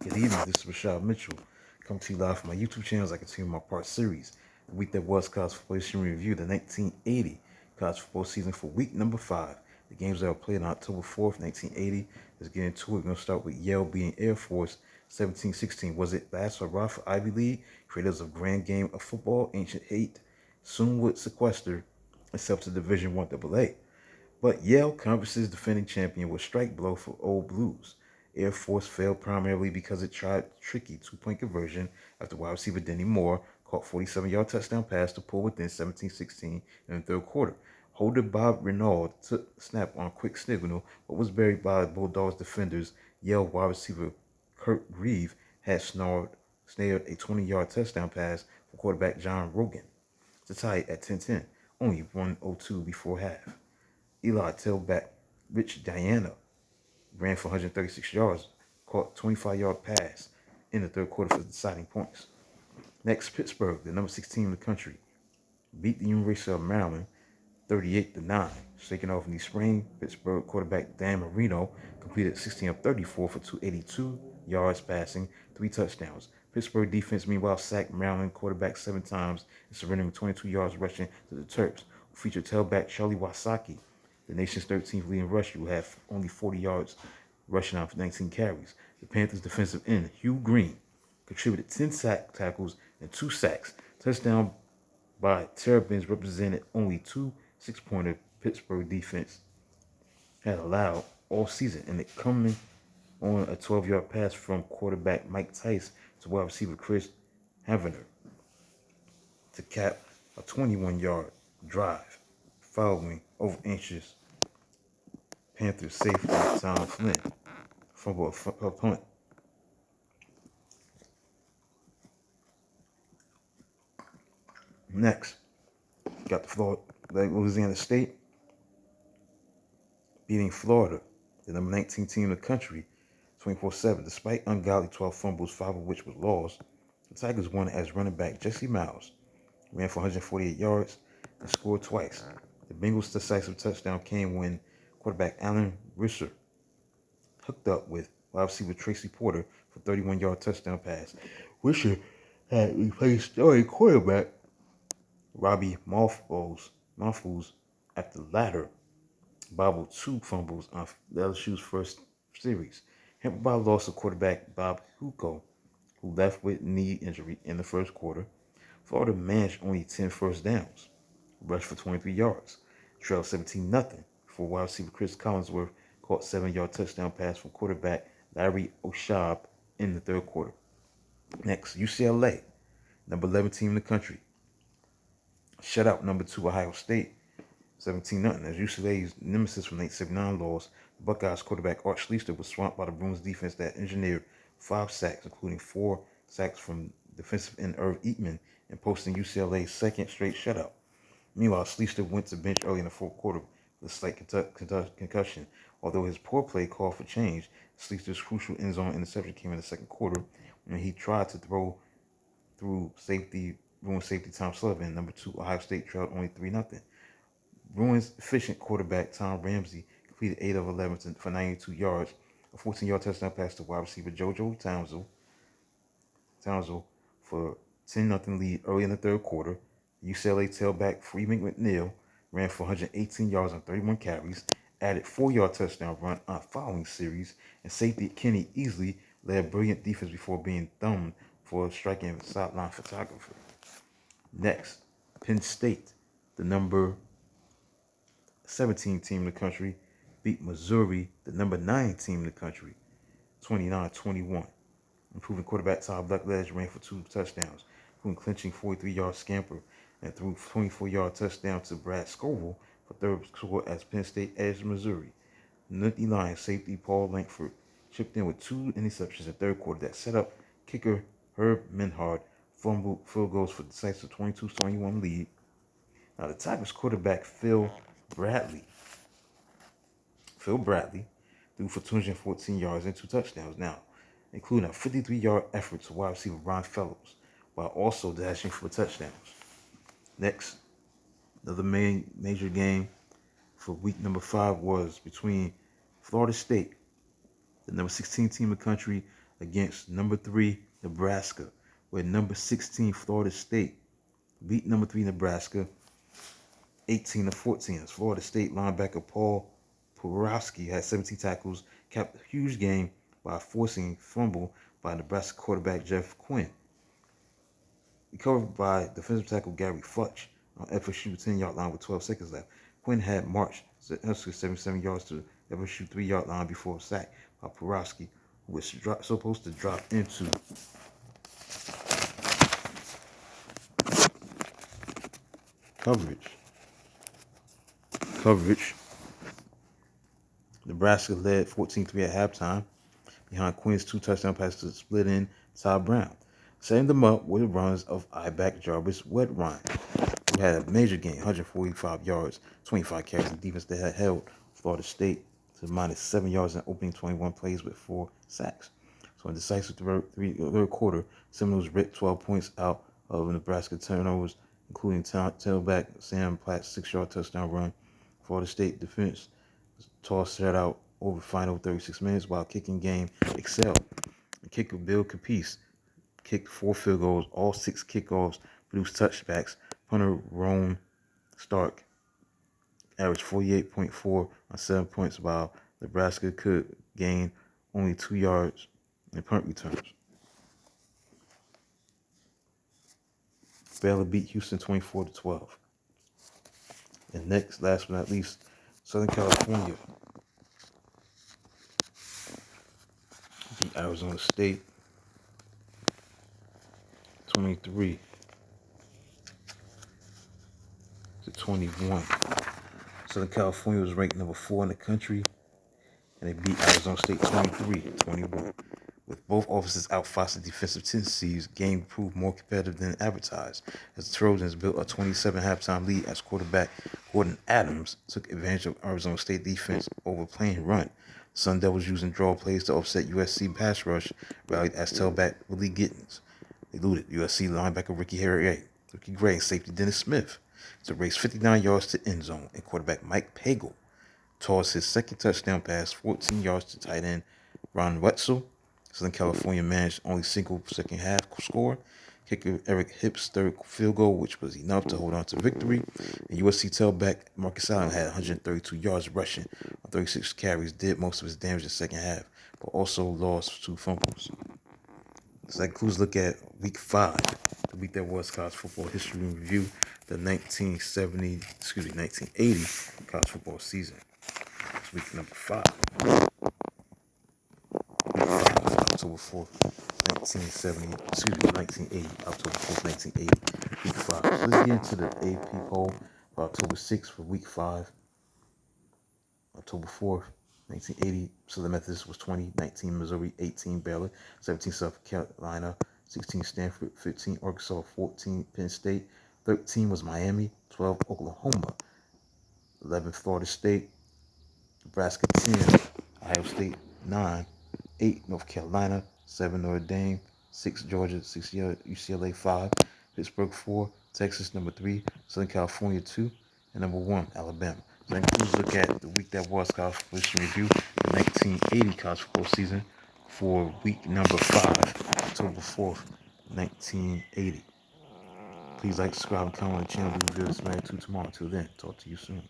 Good evening, this is Rashad Mitchell. Come to you live from my YouTube channel as I continue my part series. The week that was college football history review, the 1980 college football season for week number 5. The games that were played on October 4th, 1980. Let's get into it. We're going to start with Yale beating Air Force 17-16. Was it last hurrah for Ivy League? Creators of Grand Game of Football, Ancient Hate, soon would sequester itself to Division I AA. But Yale, Conference's defending champion, was strike blow for Old Blues. Air Force failed primarily because it tried tricky two-point conversion after wide receiver Denny Moore caught 47-yard touchdown pass to pull within 17-16 in the third quarter. Holder Bob Renaud took the snap on a quick signal, but was buried by Bulldogs defenders. Yale wide receiver Kurt Grieve had snared a 20-yard touchdown pass for quarterback John Rogan to tie it at 10-10, only 1:02 before half. Eli tailback Rich Diana ran for 136 yards, caught a 25-yard pass in the third quarter for the deciding points. Next, Pittsburgh, the number 6 team in the country, beat the University of Maryland 38-9. Shaking off in the spring, Pittsburgh quarterback Dan Marino completed 16 of 34 for 282 yards passing, 3 touchdowns. Pittsburgh defense, meanwhile, sacked Maryland quarterback 7 times and surrendering 22 yards rushing to the Terps, who featured tailback Charlie Wasaki, the nation's 13th leading rusher, who had only 40 yards rushing on 19 carries. The Panthers' defensive end, Hugh Green, contributed 10 sack tackles and 2 sacks. Touchdown by Terrapins represented only 2 6-pointer Pittsburgh defense had allowed all season, and it coming on a 12-yard pass from quarterback Mike Tice to wide receiver Chris Havener to cap a 21-yard drive following over anxious Panthers safety Tom Flynn fumble a punt. Next, got the Louisiana State beating Florida, the number 19 team in the country, 24-7. Despite ungodly 12 fumbles, 5 of which was lost, the Tigers won as running back Jesse Miles ran for 148 yards and scored twice. The Bengals' decisive touchdown came when quarterback Alan Risser hooked up with wide receiver Tracy Porter for a 31-yard touchdown pass. Risser had replaced starting quarterback Robbie Mothballs after the latter bobbled 2 fumbles on LSU's first series. Hampered by a loss of quarterback Bob Hugo, who left with knee injury in the first quarter, Florida managed only 10 first downs, rushed for 23 yards, trailed 17-0 before wide receiver Chris Collinsworth caught 7-yard touchdown pass from quarterback Larry Oshab in the third quarter. Next, UCLA, number 11 team in the country, shut out number 2 Ohio State 17-0. As UCLA's nemesis from 1979 lost, the Buckeyes quarterback Art Schlichter was swamped by the Bruins defense that engineered 5 sacks, including 4 sacks from defensive end Irv Eatman, and posting UCLA's second straight shutout. Meanwhile, Schlichter went to bench early in the fourth quarter with a slight concussion. Although his poor play called for change, Schlichter's crucial end zone interception came in the second quarter when he tried to throw through Bruins safety Tom Sullivan. Number 2 Ohio State trailed only 3-0. Bruins efficient quarterback Tom Ramsey completed 8 of 11 for 92 yards, a 14-yard touchdown pass to wide receiver JoJo Townsend for 10-0 lead early in the third quarter. UCLA tailback Freeman McNeil ran for 118 yards on 31 carries, added 4-yard touchdown run on a following series, and safety Kenny Easley led brilliant defense before being thumbed for a striking sideline photographer. Next, Penn State, the number 17 team in the country, beat Missouri, the number 9 team in the country, 29-21. Improving quarterback Todd Blackledge ran for 2 touchdowns, including clinching 43-yard scamper and threw 24-yard touchdown to Brad Scoville for third score as Penn State edged Missouri. Nittany Lions safety Paul Langford chipped in with 2 interceptions in the third quarter that set up kicker Herb Menhard fumbled field goals for the decisive 22-21 lead. Now the Tigers quarterback Phil Bradley threw for 214 yards and 2 touchdowns now, including a 53-yard effort to wide receiver Ron Fellows, while also dashing for touchdowns. Next, another major game for week number 5 was between Florida State, the number 16 team in the country, against number 3 Nebraska, where number 16 Florida State beat number 3 Nebraska 18-14. As Florida State linebacker Paul Porowski had 17 tackles, capped a huge game by forcing fumble by Nebraska quarterback Jeff Quinn. Recovered by defensive tackle Gary Futch on FSU 10-yard line with 12 seconds left. Quinn had marched 77 yards to FSU 3-yard line before a sack by Porowski, who was supposed to drop into coverage. Nebraska led 14-3 at halftime behind Quinn's 2 touchdown passes to split end Ty Brown, setting them up with runs of I-back Jarvis Wettrine, who had a major game, 145 yards, 25 carries, and defense that had held Florida State to minus 7 yards in opening 21 plays with 4 sacks. So in decisive third quarter, Seminoles ripped 12 points out of Nebraska turnovers, including tailback Sam Platt's 6-yard touchdown run. Florida State defense tossed that out over final 36 minutes while kicking game excelled. The kicker Bill Capice kicked 4 field goals, all 6 kickoffs produced touchbacks. Punter Rome Stark averaged 48.4 on 7 points, while Nebraska could gain only 2 yards in punt returns. Baylor beat Houston 24-12. And next, last but not least, Southern California beat Arizona State 23-21. Southern California was ranked number 4 in the country, and they beat Arizona State 23-21. With both offenses outfoxing defensive tendencies, game proved more competitive than advertised, as the Trojans built a 27 halftime lead as quarterback Gordon Adams took advantage of Arizona State defense overplaying run. Sun Devils using draw plays to offset USC pass rush rallied as tailback Willie Gittens eluded USC linebacker Ricky Gray and safety Dennis Smith to race 59 yards to end zone, and quarterback Mike Pagel tossed his second touchdown pass 14 yards to tight end Ron Wetzel. Southern California managed only single second half score. Kicker Eric Hipp's third field goal, which was enough to hold on to victory. And USC tailback Marcus Allen had 132 yards rushing on 36 carries, did most of his damage in the second half, but also lost 2 fumbles. So that concludes a look at Week 5, the week that was college football history review, the 1980 college football season. It's week number 5. October 4th, 1980, October 4th, 1980, week 5. So let's get into the AP poll for October 6th for week 5. October 4th, 1980, Southern Methodist was 20, 19 Missouri, 18 Baylor, 17 South Carolina, 16 Stanford, 15 Arkansas, 14 Penn State, 13 was Miami, 12 Oklahoma, 11 Florida State, Nebraska 10, Ohio State 9, 8 North Carolina, 7 Notre Dame, 6 Georgia, 6 UCLA 5, Pittsburgh 4, Texas number 3, Southern California 2, and number 1 Alabama. So that includes a look at the week that was college football review, the 1980 college football season for week number 5, October 4th, 1980. Please like, subscribe, and comment on the channel. We'll be this man tomorrow. Until then, talk to you soon.